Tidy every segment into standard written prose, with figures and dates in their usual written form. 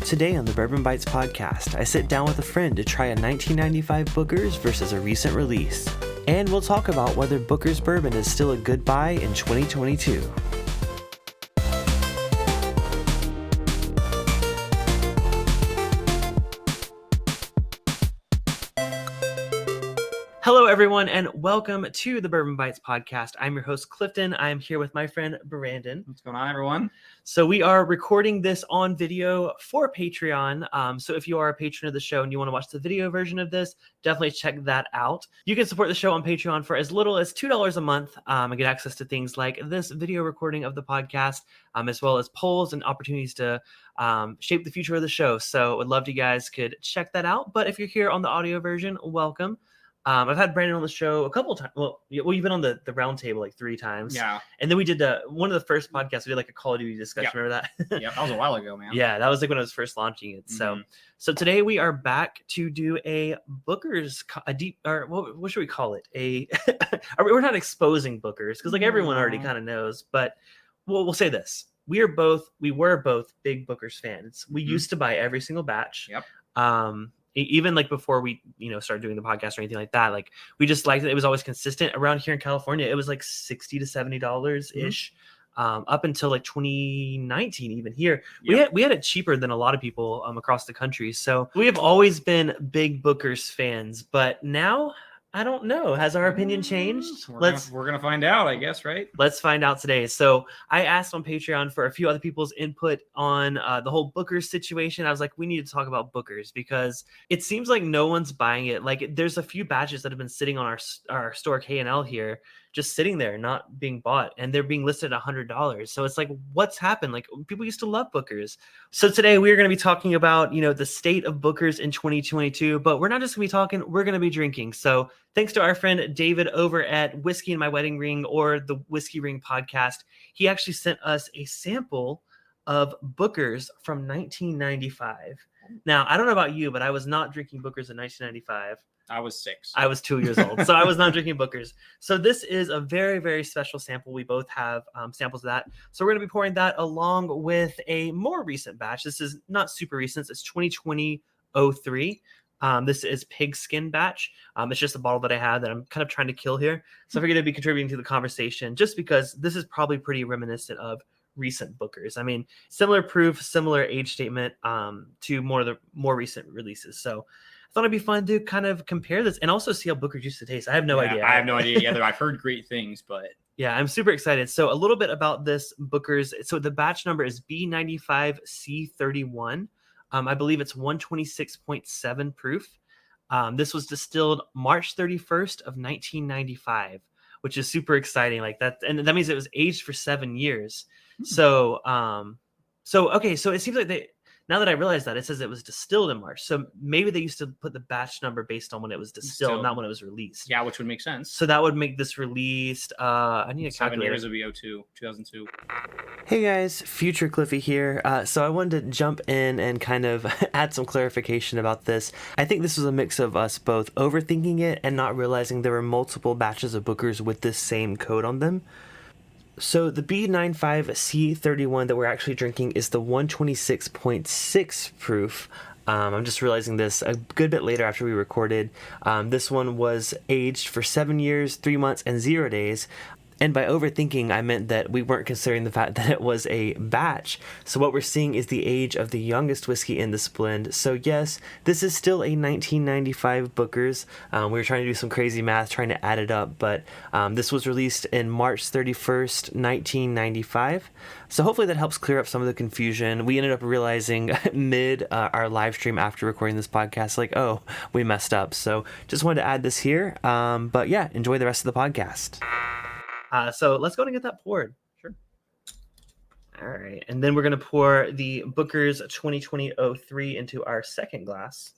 Today on the Bourbon Bites podcast, I sit down with a friend to try a 1995 Booker's versus a recent release. And we'll talk about whether Booker's Bourbon is still a good buy in 2022. Hello, everyone, and welcome to the Bourbon Bites podcast. I'm your host, Clifton. I'm here with my friend, Brandon. What's going on, everyone? So we are recording this on video for Patreon. So if you are a patron of the show and you want to watch the video version of this, definitely check that out. You can support the show on Patreon for as little as $2 a month and get access to things like this video recording of the podcast, as well as polls and opportunities to shape the future of the show. So would love you guys could check that out. But if you're here on the audio version, welcome. I've had Brandon on the show a couple of times. Well, you've been on the round table like 3 times. Yeah. And then we did one of the first podcasts. We did like a Call of Duty discussion. Yeah. Remember that? Yeah, that was a while ago, man. Yeah, that was like when I was first launching it. So today we are back to do a Booker's, what should we call it? We're not exposing Booker's because like everyone already kind of knows. But we'll say this: we were both big Booker's fans. We used to buy every single batch. Yep. Even like before we, started doing the podcast or anything like that, like we just liked it. It was always consistent around here in California. It was like $60 to $70 ish, up until like 2019. Even here, we had it cheaper than a lot of people across the country. So we have always been big Booker's fans, but now I don't know. Has our opinion changed? We're gonna find out, I guess, right? Let's find out today. So I asked on Patreon for a few other people's input on the whole Booker's situation. I was like, we need to talk about Booker's because it seems like no one's buying it. Like there's a few batches that have been sitting on our store K&L here, just sitting there, not being bought, and they're being listed at $100. So it's like, what's happened? Like people used to love Booker's. So today we're going to be talking about, the state of Booker's in 2022, but we're not just going to be talking, we're going to be drinking. So thanks to our friend David over at Whiskey in My Wedding Ring, or the Whiskey Ring podcast. He actually sent us a sample of Booker's from 1995. Now, I don't know about you, but I was not drinking Booker's in 1995. I was 6. I was 2 years old, so I was not drinking Booker's. So this is a very, very special sample. We both have samples of that. So we're going to be pouring that along with a more recent batch. This is not super recent. It's 2020-03. This is Pigskin Batch. It's just a bottle that I had that I'm kind of trying to kill here. So we're going to be contributing to the conversation just because this is probably pretty reminiscent of recent Booker's. I mean, similar proof, similar age statement to the more recent releases. So I thought it'd be fun to kind of compare this and also see how Booker's used to taste. I have no idea. I have no idea either. I've heard great things, but yeah, I'm super excited. So a little bit about this Booker's. So the batch number is B95C31. I believe it's 126.7 proof. This was distilled March 31st of 1995, which is super exciting. Like that, and that means it was aged for 7 years. So okay, so it seems like now that I realize that, it says it was distilled in March. So maybe they used to put the batch number based on when it was distilled, not when it was released. Yeah, which would make sense. So that would make this released. I need a 7 calculator. years would be 2002. Hey guys, Future Cliffy here. So I wanted to jump in and kind of add some clarification about this. I think this was a mix of us both overthinking it and not realizing there were multiple batches of Booker's with this same code on them. So the B95C31 that we're actually drinking is the 126.6 proof. I'm just realizing this a good bit later after we recorded. This one was aged for 7 years, 3 months, and 0 days. And by overthinking, I meant that we weren't considering the fact that it was a batch. So what we're seeing is the age of the youngest whiskey in this blend. So yes, this is still a 1995 Booker's. We were trying to do some crazy math, trying to add it up, but this was released in March 31st, 1995. So hopefully that helps clear up some of the confusion. We ended up realizing mid our live stream after recording this podcast, like, oh, we messed up. So just wanted to add this here. But yeah, enjoy the rest of the podcast. So let's go and get that poured. Sure. All right. And then we're going to pour the Booker's 2020-03 into our second glass.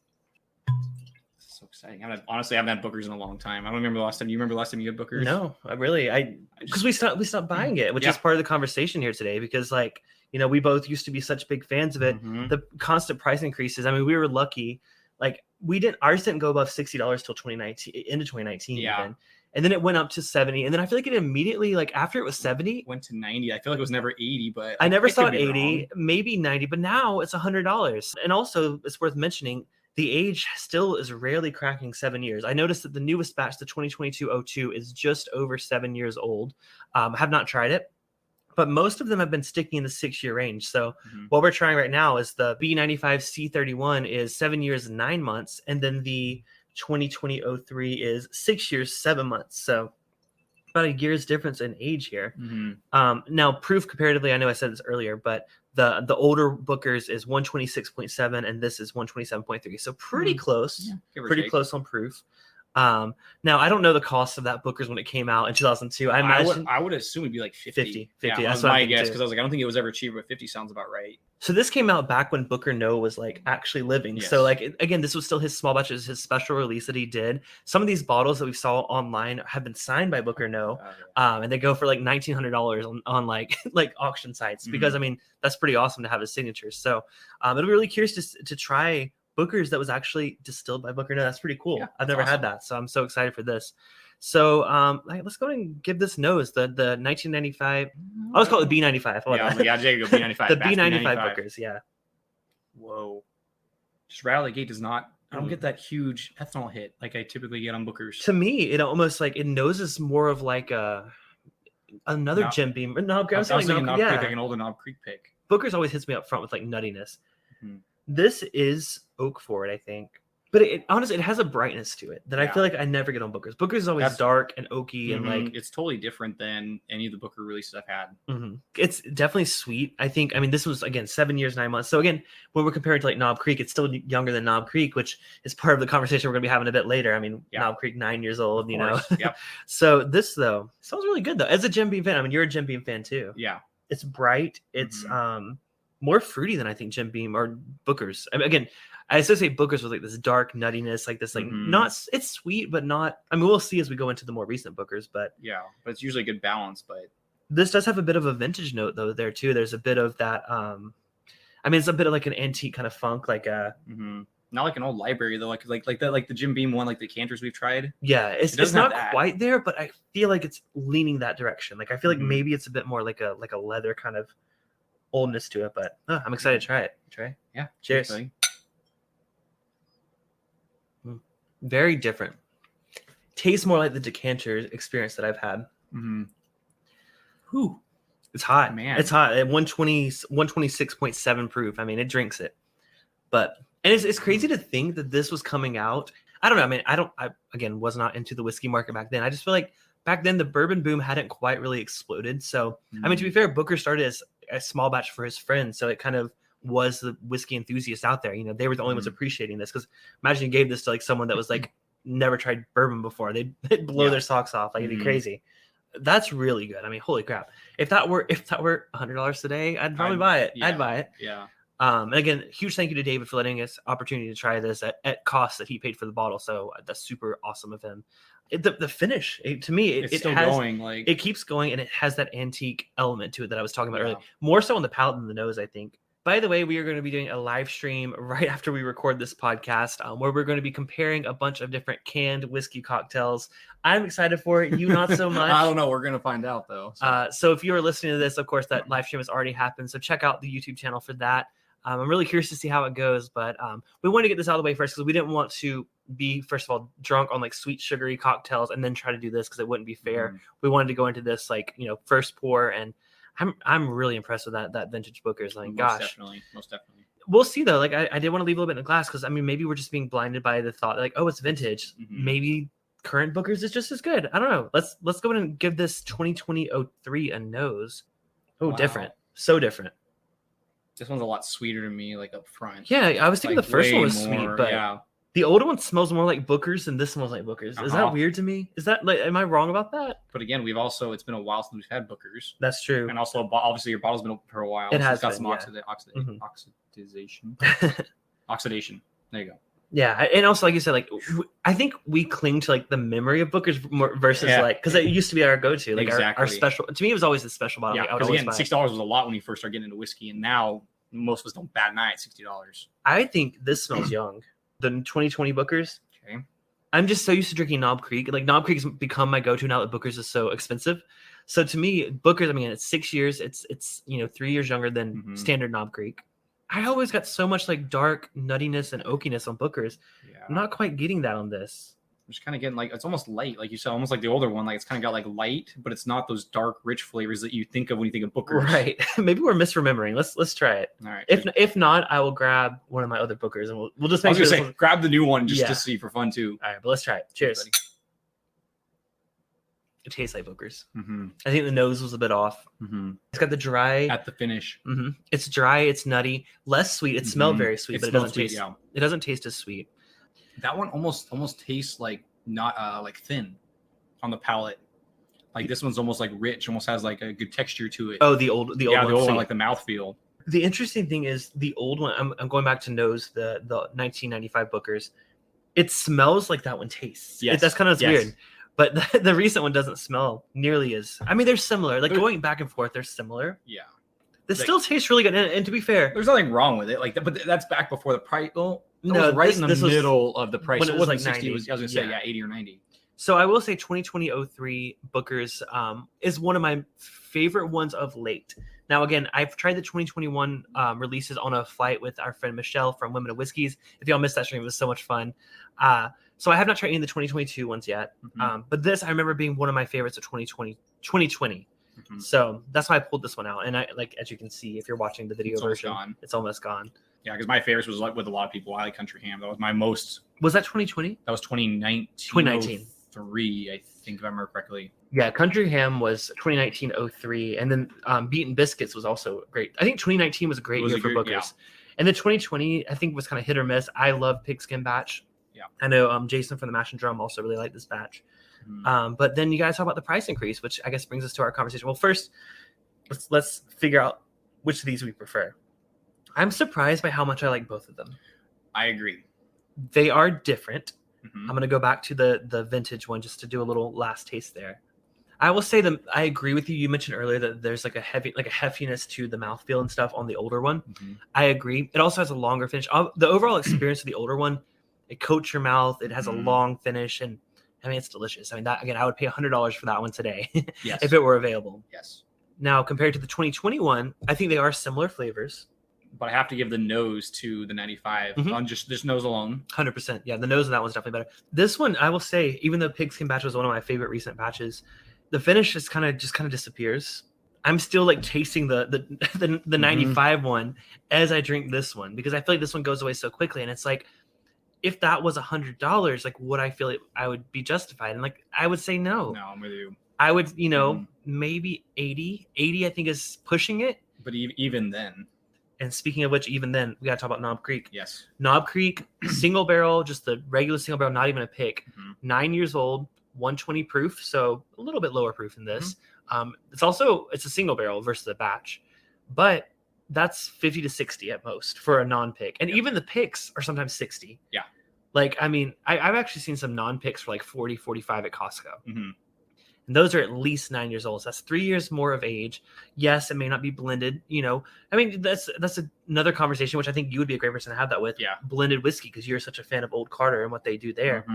So exciting. Honestly, I haven't had Booker's in a long time. I don't remember the last time. You remember the last time you had Booker's? No, because we stopped buying it, which is part of the conversation here today, because we both used to be such big fans of it. Mm-hmm. The constant price increases. I mean, we were lucky. Like ours didn't go above $60 till 2019, into 2019 even. and then it went up to 70, and then I feel like it immediately, like after it was 70, went to 90. I feel like it was never 80, but I never saw could it be 80, wrong. maybe 90, but now it's $100. And also, it's worth mentioning, the age still is rarely cracking 7 years. I noticed that the newest batch, the 2022-02, is just over 7 years old. I have not tried it, but most of them have been sticking in the 6-year range. So what we're trying right now is the B95C31 is 7 years and 9 months, and then the 2020-03 is 6 years, 7 months. So about a year's difference in age here. Now, proof comparatively, I know I said this earlier, but the older Booker's is 126.7 and this is 127.3. So pretty close, pretty close on proof. Now, I don't know the cost of that Booker's when it came out in 2002. I would assume it'd be like 50. 50. That's my guess, because I was like, I don't think it was ever cheaper, but 50 sounds about right. So this came out back when Booker No was like actually living. Yes. So like, again, this was still his small batches, his special release that he did. Some of these bottles that we saw online have been signed by Booker No, and they go for like $1,900 on like auction sites, because I mean, that's pretty awesome to have his signature. So it'll be really curious to try Booker's that was actually distilled by Booker No. That's pretty cool. Yeah, I've never had that, so I'm so excited for this. So let's go and give this nose the 1995. I was called the B95. Yeah, Jacob B95. The B95 Booker's, yeah. Whoa. Just right out of the gate does not. I don't get that huge ethanol hit like I typically get on Booker's. To me, it almost like it noses more of like another Jim Beam. No, I was thinking Knob Creek, like an older Knob Creek pick. Booker's always hits me up front with like nuttiness. This is oak forward, I think. But it honestly, it has a brightness to it that I feel like I never get on Booker's. Booker's is always dark and oaky and like it's totally different than any of the Booker releases I've had. It's definitely sweet. I think. I mean, this was again 7 years, 9 months. So again, when we're comparing to like Knob Creek, it's still younger than Knob Creek, which is part of the conversation we're going to be having a bit later. I mean, Knob Creek 9 years old, you know. So this though sounds really good though. As a Jim Beam fan, I mean, you're a Jim Beam fan too. Yeah, it's bright. It's more fruity than I think Jim Beam or Booker's. I mean, again, I associate Booker's with like this dark nuttiness, like this, like not, it's sweet, but not, I mean, we'll see as we go into the more recent Booker's, but but it's usually a good balance. But this does have a bit of a vintage note though there too. There's a bit of that, I mean, it's a bit of like an antique kind of funk, like not like an old library though, like the Jim Beam one, like the canters we've tried. Yeah, it's not quite there, but I feel like it's leaning that direction. Like I feel like maybe it's a bit more like a leather kind of oldness to it, but I'm excited to try it. Yeah, cheers. Very different. Tastes more like the decanter experience that I've had. Whew. It's hot, man. It's hot at 126.7 proof. I mean, it drinks it. But and it's crazy to think that this was coming out. I don't know. I mean, I again was not into the whiskey market back then. I just feel like back then the bourbon boom hadn't quite really exploded. So I mean, to be fair, Booker started as a small batch for his friends, so it kind of was the whiskey enthusiasts out there. You know, they were the only ones appreciating this, because imagine you gave this to like someone that was like never tried bourbon before, they'd blow their socks off. Like it'd be crazy. That's really good. I mean, holy crap! If that were $100 today, I'd probably buy it. I'd buy it. Yeah. And again, huge thank you to David for letting us opportunity to try this at cost that he paid for the bottle. So that's super awesome of him. The finish, to me, it's still going. Like it keeps going, and it has that antique element to it that I was talking about earlier. More so on the palate than the nose, I think. By the way, we are going to be doing a live stream right after we record this podcast, where we're going to be comparing a bunch of different canned whiskey cocktails. I'm excited for it. You not so much. I don't know. We're going to find out though. So if you are listening to this, of course, that live stream has already happened. So check out the YouTube channel for that. I'm really curious to see how it goes, but we wanted to get this out of the way first because we didn't want to be, first of all, drunk on like sweet sugary cocktails and then try to do this because it wouldn't be fair. We wanted to go into this like, you know, first pour, and I'm really impressed with that vintage Booker's. Like, most definitely. We'll see though. Like I did want to leave a little bit in the glass because I mean maybe we're just being blinded by the thought like, oh, it's vintage. Maybe current Booker's is just as good. I don't know. Let's go ahead and give this 2020-03 a nose. Oh, wow. Different. So different. This one's a lot sweeter to me, like up front. Yeah, I was thinking like the first one was sweet, but the older one smells more like Booker's and this smells like Booker's. Is that weird to me? Is that like, am I wrong about that? But again, it's been a while since we've had Booker's. That's true. And also, obviously, your bottle's been open for a while. It has got been, some oxidation. Oxidation. There you go. Yeah, and also like you said, like I think we cling to like the memory of Booker's versus like because it used to be our go-to, like our special. To me, it was always the special bottle. Yeah, because again, $6 was a lot when you first started getting into whiskey, and now most of us don't bat an eye at $60. I think this smells young. The 2020 Booker's. Okay. I'm just so used to drinking Knob Creek. Like Knob Creek's become my go-to now that Booker's is so expensive. So to me, Booker's, I mean, it's 6 years. It's 3 years younger than standard Knob Creek. I always got so much like dark nuttiness and oakiness on Booker's. Yeah. I'm not quite getting that on this. I'm just kind of getting like, it's almost light, like you said, almost like the older one. Like it's kind of got like light, but it's not those dark, rich flavors that you think of when you think of Booker's. Right. Maybe we're misremembering. Let's try it. All right. If not, I will grab one of my other Bookers and we'll just I make was sure. gonna say, grab the new one just to see for fun too. All right, but let's try it. Cheers. Buddy. It tastes like Booker's. Mm-hmm. I think the nose was a bit off. Mm-hmm. It's got the dry at the finish. Mm-hmm. It's dry. It's nutty. Less sweet. It smelled very sweet, but it doesn't taste. Yeah. It doesn't taste as sweet. That one almost tastes like not like thin on the palate. Like this one's almost like rich. Almost has like a good texture to it. Oh, the old one. The old one, like the mouthfeel. The interesting thing is the old one. I'm going back to nose the 1995 Bookers. It smells like that one tastes. Yes, that's kind of weird. But the recent one doesn't smell nearly as. I mean, they're similar. Like going back and forth, they're similar. Yeah. This still tastes really good. And to be fair, there's nothing wrong with it. Like, but that's back before the price. Well, no, right in the middle of the price. When it was like 60. 90. I was gonna say 80 or 90. So I will say 2020-03 Booker's is one of my favorite ones of late. Now, again, I've tried the 2021 releases on a flight with our friend Michelle from Women of Whiskeys. If y'all missed that stream, it was so much fun. So I have not tried any of the 2022 ones yet. Mm-hmm. But this, I remember being one of my favorites of 2020. Mm-hmm. So that's why I pulled this one out. And I like, as you can see, if you're watching the video version, it's almost gone. Yeah, because my favorites was like with a lot of people. I like Country Ham. That was my most. Was that 2020? That was 2019. 2019. 3, I think, if I remember correctly. Yeah, Country Ham was 2019-03, and then Beaten Biscuits was also great. I think 2019 was a great year for Bookers. Yeah. And then 2020, I think, was kind of hit or miss. I love Pigskin Batch. Yeah, I know Jason from the Mash and Drum also really liked this batch. Mm-hmm. But then you guys talk about the price increase, which I guess brings us to our conversation. Well, first, let's figure out which of these we prefer. I'm surprised by how much I like both of them. I agree. They are different. Mm-hmm. I'm going to go back to the vintage one just to do a little last taste there. I will say that I agree with you. You mentioned earlier that there's like a heftiness to the mouthfeel and stuff on the older one. Mm-hmm. I agree. It also has a longer finish. The overall experience of the older one, it coats your mouth. It has a long finish, and I mean, it's delicious. I mean, that again, I would pay $100 for that one today if it were available. Yes. Now, compared to the 2021, I think they are similar flavors. But I have to give the nose to the 95 on just this nose alone. 100%. Yeah, the nose of that one's definitely better. This one, I will say, even though Pigskin Batch was one of my favorite recent batches, the finish just kind of disappears. I'm still like tasting the 95 one as I drink this one because I feel like this one goes away so quickly. And it's like, if that was $100, like would I feel like I would be justified? And like I would say no. No, I'm with you. I would, maybe 80. 80 I think is pushing it. But even then. And speaking of which, even then, we got to talk about Knob Creek. Yes. Knob Creek, single barrel, just the regular single barrel, not even a pick. 9 years old, 120 proof, so a little bit lower proof than this. It's a single barrel versus a batch. But that's 50 to 60 at most for a non-pick. And even the picks are sometimes 60. Yeah. Like, I mean, I've actually seen some non-picks for like 40, 45 at Costco. And those are at least 9 years old. So that's 3 years more of age. Yes, it may not be blended. I mean, that's another conversation, which I think you would be a great person to have that with. Yeah. Blended whiskey, because you're such a fan of Old Carter and what they do there.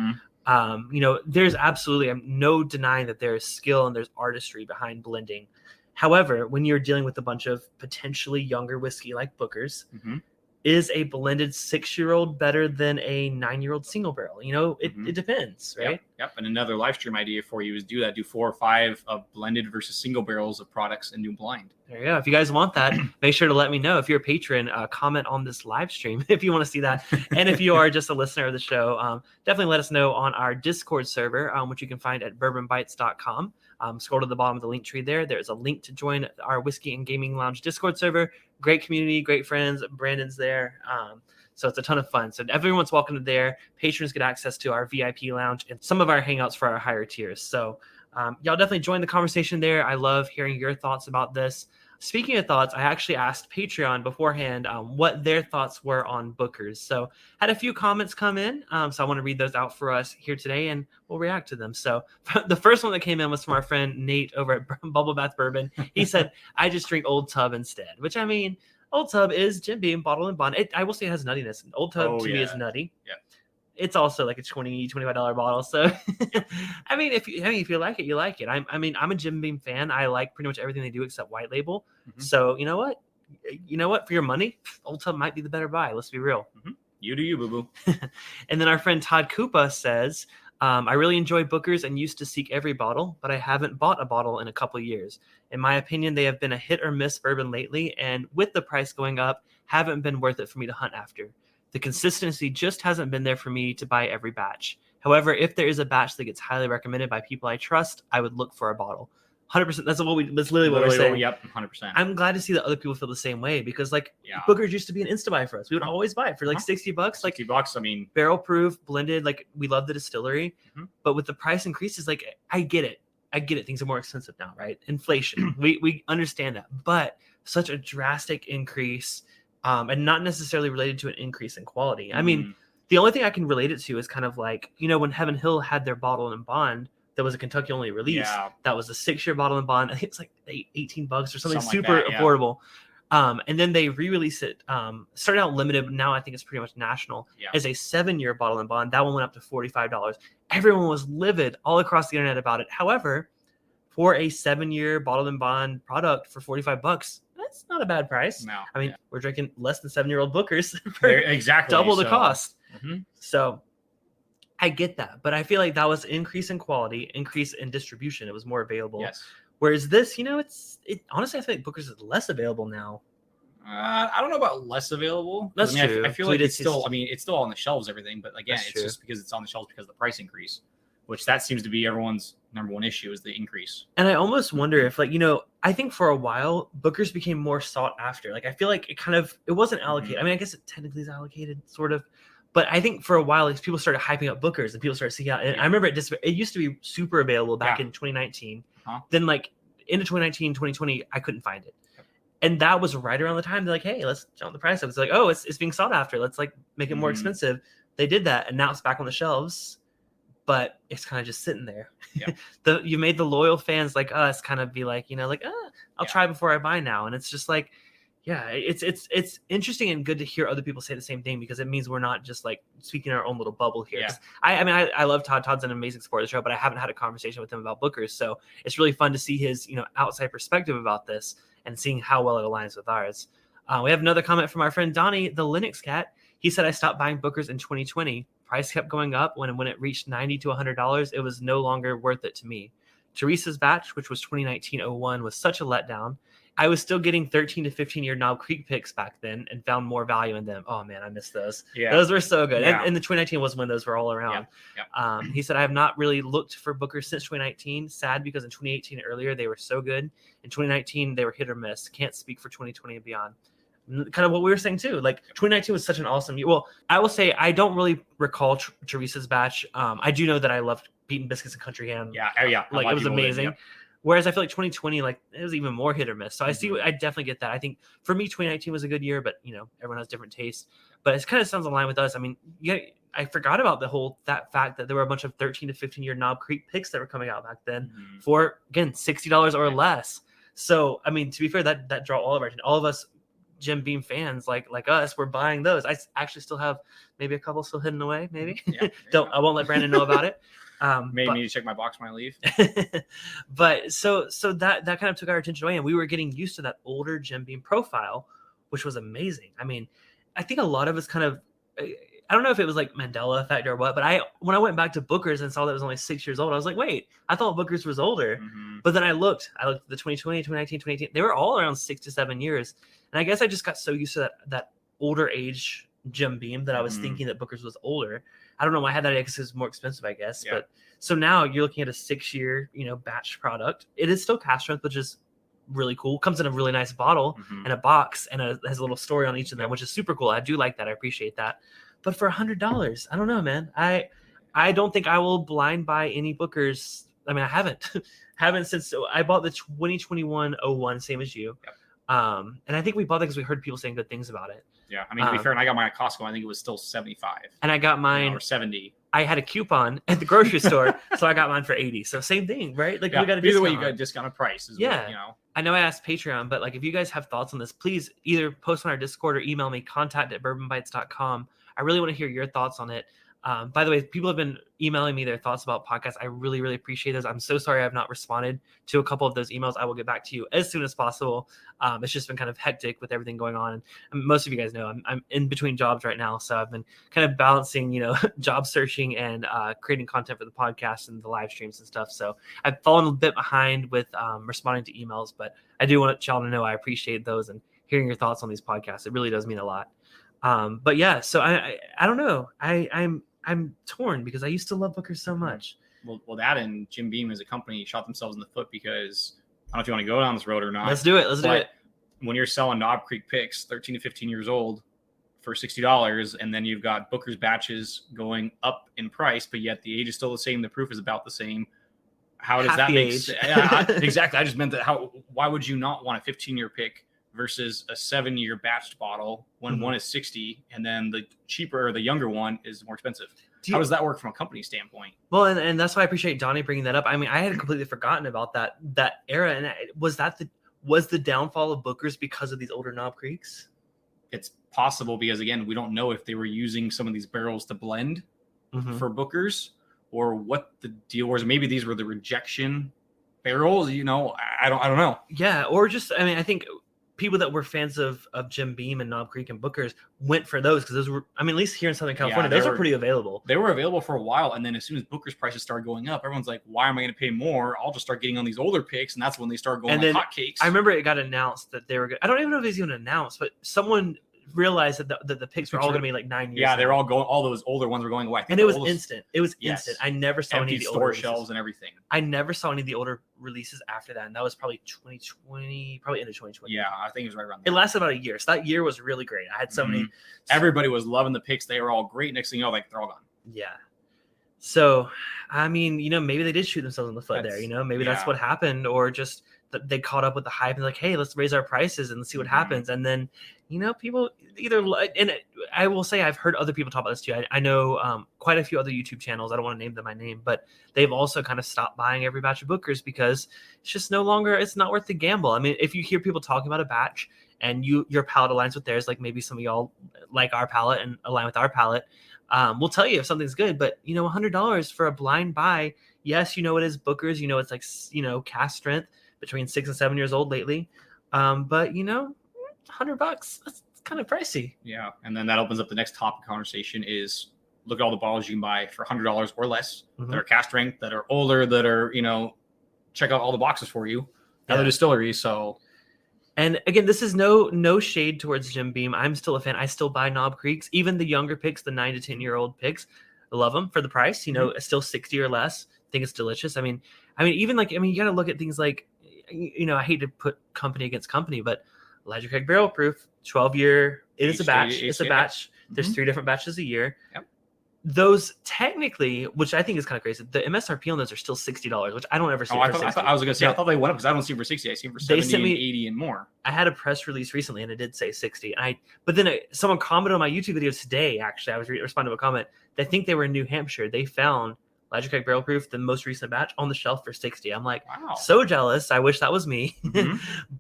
There's absolutely no denying that there is skill and there's artistry behind blending. However, when you're dealing with a bunch of potentially younger whiskey like Booker's, is a blended 6-year-old better than a 9-year-old single barrel? It depends, right? Yep. And another live stream idea for you is do 4 or 5 of blended versus single barrels of products and do blind. There you go. If you guys want that, make sure to let me know. If you're a patron, comment on this live stream if you want to see that. And if you are just a listener of the show, definitely let us know on our Discord server, which you can find at bourbonbites.com. Scroll to the bottom of the link tree there. There's a link to join our Whiskey and Gaming Lounge Discord server. Great community, great friends. Brandon's there. So it's a ton of fun. So everyone's welcome to there. Patrons get access to our VIP lounge and some of our hangouts for our higher tiers. So y'all definitely join the conversation there. I love hearing your thoughts about this. Speaking of thoughts, I actually asked Patreon beforehand what their thoughts were on Booker's. So had a few comments come in. So I want to read those out for us here today and we'll react to them. So the first one that came in was from our friend Nate over at Bubble Bath Bourbon. He said, I just drink Old Tub instead, which I mean, Old Tub is Jim Beam, bottle and bond. I will say it has nuttiness. Old Tub to me is nutty. Yeah. it's also like a $25 bottle. So, I mean, if you like it, you like it. I mean, I'm a Jim Beam fan. I like pretty much everything they do except white label. So you know what? For your money, Ulta might be the better buy. Let's be real. You do you, boo boo. And then our friend Todd Koopa says, I really enjoy Booker's and used to seek every bottle, but I haven't bought a bottle in a couple years. In my opinion, they have been a hit or miss bourbon lately, and with the price going up, haven't been worth it for me to hunt after. The consistency just hasn't been there for me to buy every batch. However, if there is a batch that gets highly recommended by people I trust, I would look for a bottle. 100%. That's literally what we're saying. Yep, 100%. I'm glad to see that other people feel the same way because, Booker's used to be an Insta-buy for us. We would always buy it for like $60. Like $60, I mean, barrel proof, blended. Like we love the distillery, but with the price increases, like I get it. Things are more expensive now, right? Inflation. we understand that, but such a drastic increase, and not necessarily related to an increase in quality. I mean, the only thing I can relate it to is kind of like when Heaven Hill had their bottle and bond. That was a Kentucky only release. Yeah. That was a 6-year bottle and bond. I think it's like $18 or something super like that, affordable. And then they re-released it. Started out limited, but now I think it's pretty much national. As a 7-year bottle and bond. That one went up to $45. Everyone was livid all across the internet about it. However, for a 7-year bottle and bond product for $45, that's not a bad price. No, I mean, we're drinking less than 7-year-old Bookers for exactly double the cost. So I get that, but I feel like that was increase in quality, increase in distribution. It was more available. Yes. Whereas this, honestly, I think Booker's is less available now. I don't know about less available. That's true. I feel like it's still on the shelves, everything. But again, it's just because it's on the shelves because of the price increase, which that seems to be everyone's number one issue is the increase. And I almost wonder if I think for a while Booker's became more sought after. Like I feel like it wasn't allocated. I mean, I guess it technically is allocated, sort of. But I think for a while, people started hyping up Booker's and people started seeing out. And I remember it used to be super available back in 2019. Then into 2019, 2020, I couldn't find it. And that was right around the time they're like, hey, let's jump the price up. It's like, oh, it's being sought after. Let's make it more expensive. They did that. And now it's back on the shelves, but it's kind of just sitting there. Yeah. You made the loyal fans like us kind of be like, I'll try before I buy now. And it's just like, yeah, it's interesting and good to hear other people say the same thing because it means we're not just like speaking our own little bubble here. Yeah. I love Todd. Todd's an amazing supporter of the show, but I haven't had a conversation with him about Booker's, so it's really fun to see his outside perspective about this and seeing how well it aligns with ours. We have another comment from our friend Donnie, the Linux cat. He said, "I stopped buying Booker's in 2020. Price kept going up. When it reached $90 to $100, it was no longer worth it to me. Teresa's batch, which was 2019-01, was such a letdown. I was still getting 13 to 15-year Knob Creek picks back then and found more value in them." Oh, man, I miss those. Yeah. Those were so good. Yeah. And the 2019 was when those were all around. Yeah. He said, "I have not really looked for Booker since 2019. Sad because in 2018 and earlier, they were so good. In 2019, they were hit or miss. Can't speak for 2020 and beyond." Kind of what we were saying, too. Like, 2019 was such an awesome year. Well, I will say I don't really recall Teresa's batch. I do know that I loved Beaten Biscuits and Country Ham. Yeah. Like, it was amazing. Whereas I feel like 2020, like it was even more hit or miss. So I definitely get that. I think for me, 2019 was a good year, but everyone has different tastes. But it kind of sounds in line with us. I mean, I forgot about that fact that there were a bunch of 13 to 15-year Knob Creek picks that were coming out back then for, again, $60 or less. So, I mean, to be fair, that draw all of us Jim Beam fans like us, we're buying those. I actually still have maybe a couple still hidden away, maybe. Yeah, I won't let Brandon know about it. Maybe need to check my box when I leave. But so that kind of took our attention away, and we were getting used to that older Jim Beam profile, which was amazing. I mean, I think a lot of us kind of, I don't know if it was like Mandela effect or what, but when I went back to Booker's and saw that it was only 6 years old, I was like, wait, I thought Booker's was older. But then I looked at the 2020, 2019, 2018, they were all around 6 to 7 years. And I guess I just got so used to that older age Jim Beam that I was thinking that Booker's was older. I don't know why I had that idea because it was more expensive, I guess. Yeah. But so now you're looking at a 6-year, batch product. It is still cask strength, which is really cool. Comes in a really nice bottle and a box and has a little story on each of them, which is super cool. I do like that. I appreciate that. But for $100, I don't know, man. I don't think I will blind buy any Booker's. I mean, I haven't since I bought the 2021-01, same as you. Yep. And I think we bought that because we heard people saying good things about it. Yeah, I mean, to be fair, and I got mine at Costco, I think it was still 75. And I got mine or 70. I had a coupon at the grocery store, so I got mine for 80. So same thing, right? Like we got a discount. Either way, you got a discounted price. I know I asked Patreon, but like if you guys have thoughts on this, please either post on our Discord or email me, contact@bourbonbites.com. I really want to hear your thoughts on it. By the way, people have been emailing me their thoughts about podcasts. I really, really appreciate those. I'm so sorry I've not responded to a couple of those emails. I will get back to you as soon as possible. It's just been kind of hectic with everything going on. And most of you guys know I'm in between jobs right now. So I've been kind of balancing, job searching and creating content for the podcast and the live streams and stuff. So I've fallen a bit behind with responding to emails, but I do want y'all to know I appreciate those and hearing your thoughts on these podcasts. It really does mean a lot. But yeah, so I don't know. I'm torn because I used to love Booker so much. Well, that and Jim Beam as a company shot themselves in the foot because I don't know if you want to go down this road or not. Let's do it. When you're selling Knob Creek picks, 13 to 15 years old for $60, and then you've got Booker's batches going up in price, but yet the age is still the same. The proof is about the same. How does that make sense? Exactly. I just meant that. Why would you not want a 15-year pick versus a 7-year batched bottle when one is 60 and then the cheaper or the younger one is more expensive? How does that work from a company standpoint? Well, and that's why I appreciate Donnie bringing that up. I mean, I had completely forgotten about that era. And was the downfall of Booker's because of these older Knob Creeks? It's possible because, again, we don't know if they were using some of these barrels to blend for Booker's or what the deal was. Maybe these were the rejection barrels, I don't know. Yeah. Or just, I think people that were fans of Jim Beam and Knob Creek and Booker's went for those because those were, at least here in Southern California, those are pretty available. They were available for a while, and then as soon as Booker's prices started going up, everyone's like, "Why am I going to pay more? I'll just start getting on these older picks," and that's when they started going like hotcakes. I remember it got announced that they were. I don't even know if it was even announced, but someone realized that the picks were all going to be like 9 years. Yeah, they're all going. All those older ones were going away. And it was instant. It was instant. I never saw any of the store older shelves and everything. I never saw any of the older releases after that, and that was probably 2020, probably into 2020. Yeah, I think it was right around there. It lasted about a year, so that year was really great. I had so many. Everybody was loving the picks. They were all great. Next thing you know, they're all gone. Yeah. So, I mean, maybe they did shoot themselves in the foot there. Maybe that's what happened, or just that they caught up with the hype and like, hey, let's raise our prices and see what happens. And then, people either, and I will say I've heard other people talk about this too. I know quite a few other YouTube channels. I don't want to name them by name, but they've also kind of stopped buying every batch of Bookers because it's just no longer, it's not worth the gamble. I mean, if you hear people talking about a batch and your palate aligns with theirs, like maybe some of y'all like our palate and align with our palate, we'll tell you if something's good. But $100 for a blind buy, yes, it is Booker's, it's like cast strength between 6 and 7 years old lately, but $100, that's kind of pricey. Yeah, and then that opens up the next topic conversation is look at all the bottles you can buy for $100 or less that are cast strength, that are older, that are check out all the boxes for you. Other distilleries, so. And again, this is no shade towards Jim Beam. I'm still a fan. I still buy Knob Creeks, even the younger picks, the 9 to 10-year-old picks. I love them for the price. Still 60 or less. I think it's delicious. I mean, even you got to look at things like, I hate to put company against company, but Elijah Craig Barrel Proof, 12-year. It is a batch. It's a batch. There's 3 different batches a year. Yep. Those technically, which I think is kind of crazy, the MSRP on those are still $60, which I don't ever see for 60. I was going to say, I thought they went up because I don't see them for 60. I see them for 70 and 80 and more. I had a press release recently and it did say 60. But then someone commented on my YouTube video today, actually. I was responding to a comment. They think they were in New Hampshire. They found Elijah Craig Barrel Proof, the most recent batch, on the shelf for 60. I'm like, wow, so jealous. I wish that was me.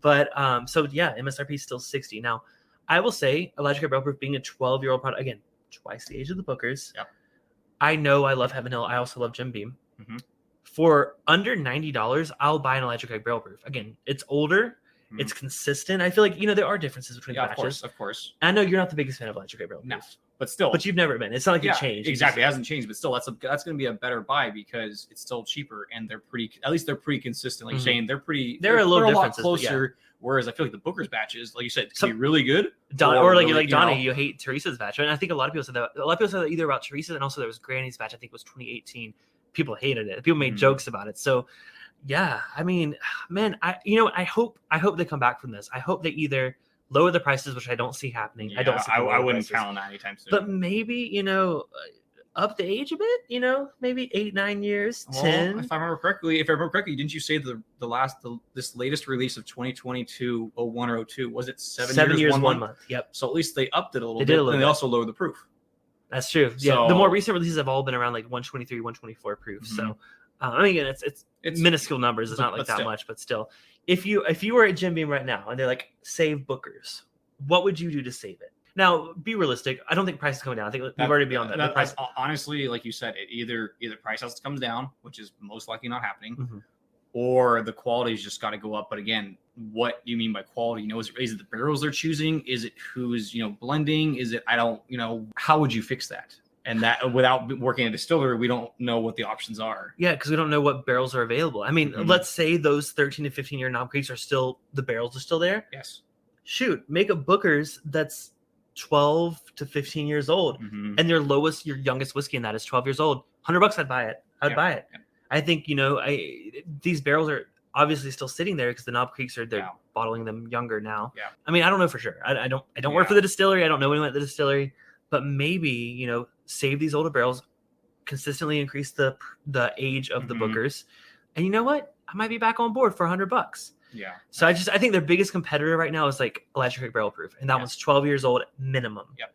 But so yeah, MSRP is still 60. Now, I will say Elijah Craig Barrel Proof being a 12-year-old product, again, twice the age of the Bookers. Yep. I know I love Heaven Hill. I also love Jim Beam. For under $90, I'll buy an Elijah Craig Barrel Proof. Again, it's older. It's consistent. I feel like, there are differences between batches. Of course. I know you're not the biggest fan of Elijah Craig Barrel Proof. No, but still. But you've never been. It's not like you changed. Exactly. It hasn't changed, but still, that's going to be a better buy because it's still cheaper and they're pretty consistent. Like you're saying, they're a lot closer. Whereas I feel like the Booker's batches, like you said, can be really good. Or like Donnie, you hate Teresa's batch. And I think a lot of people said that. A lot of people said that either about Teresa and also there was Granny's batch. I think it was 2018. People hated it. People made jokes about it. So, yeah, I mean, man, I hope they come back from this. I hope they either lower the prices, which I don't see happening. Yeah, I wouldn't count on that anytime soon. But maybe, up the age a bit, maybe 8-9 years, 10. If I remember correctly, didn't you say this latest release of 2022 01 or 02 was it 7 years 1 month? Yep. So at least they upped it a little bit, and they also lowered the proof. That's true. Yeah, the more recent releases have all been around like 123, 124 proof. So, again, it's minuscule numbers. It's not like that much, but still, if you were at Jim Beam right now and they're like save Bookers, what would you do to save it? Now, be realistic. I don't think price is coming down. I think we've already beyond that. The price, honestly, like you said, either price has to come down, which is most likely not happening, mm-hmm. or the quality's just got to go up. But again, what do you mean by quality? Is it the barrels they're choosing? Is it who's blending? Is it how would you fix that? And that without working at a distillery, we don't know what the options are. Yeah, because we don't know what barrels are available. I mean, let's say those 13 to 15 year Knob Creeks the barrels are still there. Yes. Shoot, make a Booker's that's 12 to 15 years old, and your youngest whiskey in that is 12 years old. $100, I'd buy it. Buy it. Yeah. I think these barrels are obviously still sitting there because the Knob Creeks they're bottling them younger now. Yeah. I mean, I don't know for sure. I don't work for the distillery. I don't know anyone at the distillery, but maybe save these older barrels, consistently increase the age of the Bookers, and you know what? I might be back on board for $100. Yeah. So I think their biggest competitor right now is like Elijah Craig Barrel Proof, and that one's 12 years old minimum. Yep.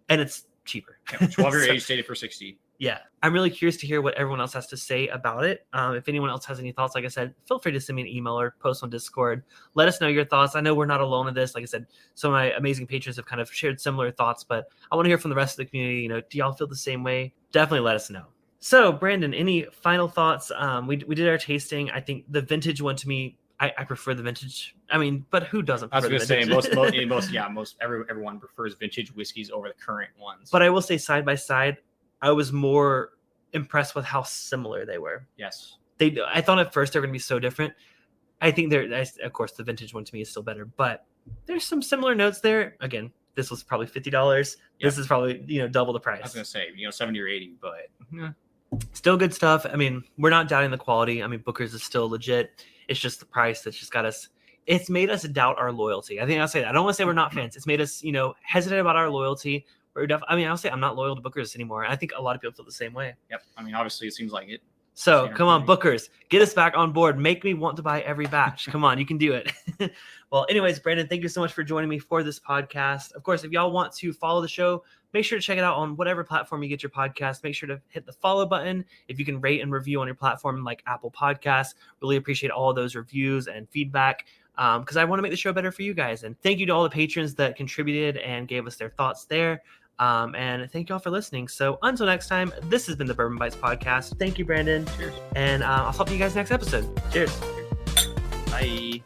And it's cheaper. 12-year age stated for 60. Yeah. I'm really curious to hear what everyone else has to say about it. If anyone else has any thoughts, like I said, feel free to send me an email or post on Discord. Let us know your thoughts. I know we're not alone in this. Like I said, some of my amazing patrons have kind of shared similar thoughts, but I want to hear from the rest of the community. Do y'all feel the same way? Definitely let us know. So, Brandon, any final thoughts? We did our tasting. I think the vintage one to me, I prefer the vintage. I mean, but who doesn't prefer the vintage? I was going to say, everyone prefers vintage whiskeys over the current ones. But I will say side by side, I was more impressed with how similar they were. Yes. I thought at first they were going to be so different. I think of course, the vintage one to me is still better, but there's some similar notes there. Again, this was probably $50. Yep. This is probably, double the price. I was going to say, 70 or 80, but still good stuff. I mean, we're not doubting the quality. I mean, Booker's is still legit. It's just the price that's just got us. It's made us doubt our loyalty. I think I'll say that. I don't want to say we're not fans. It's made us, hesitant about our loyalty. I'll say I'm not loyal to Booker's anymore. I think a lot of people feel the same way. Yep. I mean, obviously, it seems like it. So come on, Booker's, get us back on board. Make me want to buy every batch. Come on, you can do it. Well, anyways, Brandon, thank you so much for joining me for this podcast. Of course, if y'all want to follow the show, make sure to check it out on whatever platform you get your podcast. Make sure to hit the follow button. If you can rate and review on your platform like Apple Podcasts, really appreciate all of those reviews and feedback because I want to make the show better for you guys. And thank you to all the patrons that contributed and gave us their thoughts there. And thank you all for listening. So until next time, this has been the Bourbon Bites podcast. Thank you, Brandon. Cheers. And I'll talk to you guys next episode. Cheers. Bye.